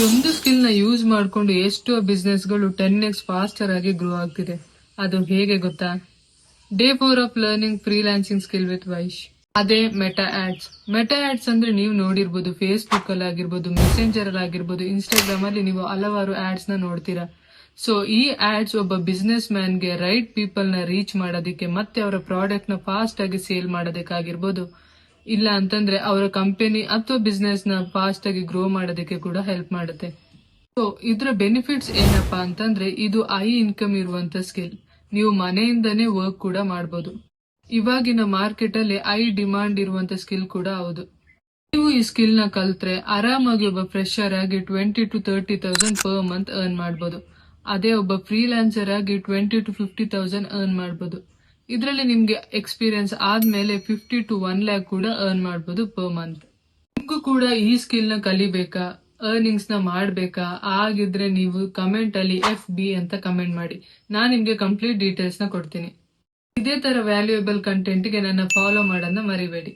ಇದೊಂದು ಸ್ಕಿಲ್ ನ ಯೂಸ್ ಮಾಡ್ಕೊಂಡು ಎಷ್ಟೋ ಬಿಸ್ನೆಸ್ ಗಳು 10x ಫಾಸ್ಟರ್ ಆಗಿ ಗ್ರೋ ಆಗ್ತಿದೆ. ಅದು ಹೇಗೆ ಗೊತ್ತಾ? Day 4 of learning freelancing skill with ವೈಶ್. ಅದೇ ಮೆಟಾ ಆಡ್ಸ್. ಮೆಟಾ ಆಡ್ಸ್ ಅಂದ್ರೆ ನೀವು ನೋಡಿರ್ಬೋದು, ಫೇಸ್ಬುಕ್ ಅಲ್ಲಿ ಆಗಿರ್ಬೋದು, ಮೆಸೆಂಜರ್ ಅಲ್ಲಿ ಆಗಿರ್ಬೋದು, ಇನ್ಸ್ಟಾಗ್ರಾಮ್ ಅಲ್ಲಿ ನೀವು ಹಲವಾರು ಆಡ್ಸ್ ನ ನೋಡ್ತೀರಾ. ಸೊ ಈ ಆಡ್ಸ್ ಒಬ್ಬ ಬಿಸ್ನೆಸ್ ಮ್ಯಾನ್ ಗೆ ರೈಟ್ ಪೀಪಲ್ ನ ರೀಚ್ ಮಾಡೋದಕ್ಕೆ ಮತ್ತೆ ಅವರ ಪ್ರಾಡಕ್ಟ್ ನ ಫಾಸ್ಟ್ ಆಗಿ ಸೇಲ್ ಮಾಡೋದಕ್ಕಾಗಿರ್ಬೋದು, ಇಲ್ಲ ಅಂತಂದ್ರೆ ಅವರ ಕಂಪನಿ ಅಥವಾ ಬಿಸ್ನೆಸ್ ನ ಫಾಸ್ಟ್ ಆಗಿ ಗ್ರೋ ಮಾಡೋದಕ್ಕೆ ಕೂಡ ಹೆಲ್ಪ್ ಮಾಡುತ್ತೆ. ಸೊ ಇದ್ರ ಬೆನಿಫಿಟ್ಸ್ ಏನಪ್ಪಾ ಅಂತಂದ್ರೆ ಇದು ಐ ಇನ್ಕಮ್ ಇರುವಂತ ಸ್ಕಿಲ್. ನೀವು ಮನೆಯಿಂದನೇ ವರ್ಕ್ ಕೂಡ ಮಾಡಬಹುದು. ಇವಾಗಿನ ಮಾರ್ಕೆಟ್ ಅಲ್ಲಿ ಐ ಡಿಮಾಂಡ್ ಇರುವಂತ ಸ್ಕಿಲ್ ಕೂಡ ಹೌದು. ನೀವು ಈ ಸ್ಕಿಲ್ ನ ಕಲ್ತ್ರೆ ಆರಾಮಾಗಿ ಒಬ್ಬ ಫ್ರೆಶರ್ ಆಗಿ 20,000 to 30,000 ಪರ್ ಮಂತ್ ಅರ್ನ್ ಮಾಡಬಹುದು. ಅದೇ ಒಬ್ಬ ಫ್ರೀಲಾನ್ಸರ್ ಆಗಿ 20,000 to 50,000 ಅರ್ನ್ ಮಾಡಬಹುದು. ಇದರಲ್ಲಿ ನಿಮ್ಗೆ ಎಕ್ಸ್ಪೀರಿಯನ್ಸ್ ಆದ್ಮೇಲೆ 50 to 1 lakh ಕೂಡ ಅರ್ನ್ ಮಾಡಬಹುದು ಪರ್ ಮಂತ್. ನಿಮ್ಗೂ ಕೂಡ ಈ ಸ್ಕಿಲ್ ನ ಕಲಿಬೇಕಾ, ಅರ್ನಿಂಗ್ಸ್ ನ ಮಾಡ್ಬೇಕಾ? ಆಗಿದ್ರೆ ನೀವು ಕಮೆಂಟ್ ಅಲ್ಲಿ FB ಅಂತ ಕಮೆಂಟ್ ಮಾಡಿ. ನಾನ್ ನಿಮ್ಗೆ ಕಂಪ್ಲೀಟ್ ಡೀಟೇಲ್ಸ್ ನ ಕೊಡ್ತೀನಿ. ಇದೇ ತರ ವ್ಯಾಲ್ಯೂಯಬಲ್ ಕಂಟೆಂಟ್ ಗೆ ನನ್ನ ಫಾಲೋ ಮಾಡೋದನ್ನ ಮರಿಬೇಡಿ.